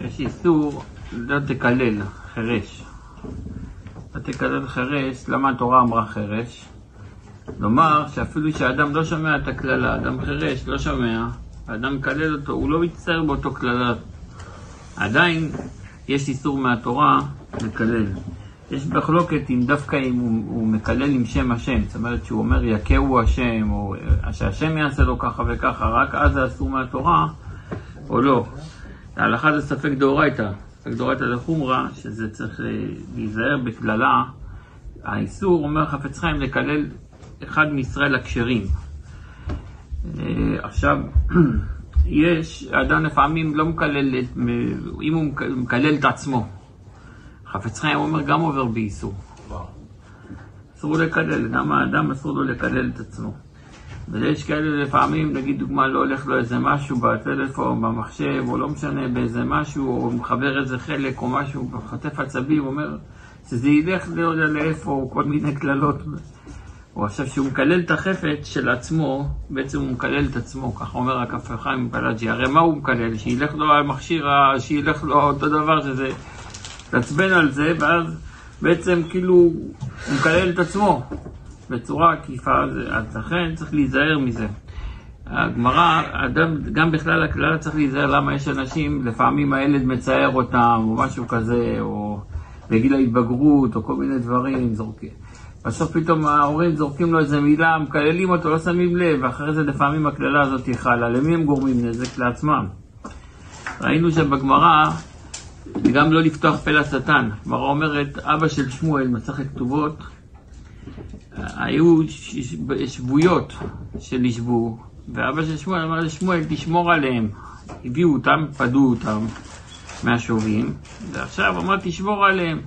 יש איסור לא תקלל חרש. לא תקלל חרש, למה התורה אמרה חרש? לומר שאפילו שהאדם לא שומע את הכללה, אדם חרש לא שומע, האדם מקלל אותו, הוא לא מצטער באותו כללה. עדיין יש איסור מהתורה לקלל. יש מחלוקת אם דווקא אם הוא מקלל עם שם השם, זאת אומרת שהוא אומר יקהו השם, או שהשם יעשה לו ככה וככה, רק אז זה אסור מהתורה, או לא. ההלכה זה ספק דאורייתא, ספק דאורייתא לחומרה, שזה צריך להיזהר בכללה. האיסור אומר חפץ חיים לקלל אחד מישראל הכשרים. עכשיו, יש, אדם לפעמים לא מקלל, אם הוא מקלל את עצמו. חפץ חיים אומר גם עובר באיסור. אסור לקלל, גם האדם אסור לו לקלל את עצמו. ויש כאלה לפעמים, נגיד דוגמה, לא הולך לו איזה משהו בטלפון, במחשב, או לא משנה באיזה משהו, או מחבר איזה חלק או משהו, בחטף עצבים, אומר שזה ילך לא יודע לאיפה, או כל מיני כללות. או עכשיו שהוא מקלל את החפץ של עצמו, בעצם הוא מקלל את עצמו, ככה אומר הכף חיים פלאג'י. הרי מה הוא מקלל? שילך לו המכשיר, שילך לו אותו דבר, שזה תעצבן על זה, ואז בעצם כאילו הוא מקלל את עצמו בצורה עקיפה, אז לכן צריך להיזהר מזה. הגמרא, אדם, גם בכלל הכלל צריך להיזהר למה יש אנשים, לפעמים הילד מצייר אותם, או משהו כזה, או בגיל ההתבגרות, או כל מיני דברים, זורקים. בסוף פתאום ההורים זורקים לו איזה מילה, מקללים אותו, לא שמים לב, ואחרי זה לפעמים הכללה הזאת היא חלה. למי הם גורמים נזק? לעצמם. ראינו שבגמרא, גם לא לפתוח פה לשטן. הגמרא אומרת, אבא של שמואל, מסכת כתובות, היו שבויות שנשבו, ואבא של שמואל אמר לשמואל, תשמור עליהם. הביאו אותם, פדו אותם מהשובים, ועכשיו אמר, תשמור עליהם.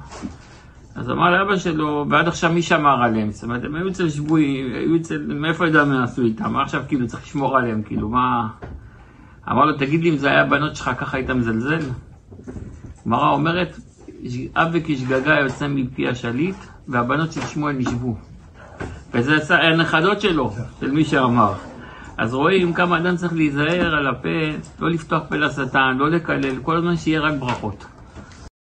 אז אמר לאבא שלו, ועד עכשיו מי שמר עליהם? זאת אומרת, הם היו אצל שבויים, היו אצל, מאיפה ידע מה עשו איתם? מה עכשיו כאילו צריך לשמור עליהם? כאילו מה? אמר לו, תגיד לי אם זה היה בנות שלך, ככה היית מזלזל? גמרא אומרת, אב וכשגגה יוצא מפי השליט, והבנות של שמואל נשבו. וזה הנכדות שלו, של מי שאמר. אז רואים כמה אדם צריך להיזהר על הפה, לא לפתוח פה לשטן, לא לקלל, כל הזמן שיהיה רק ברכות.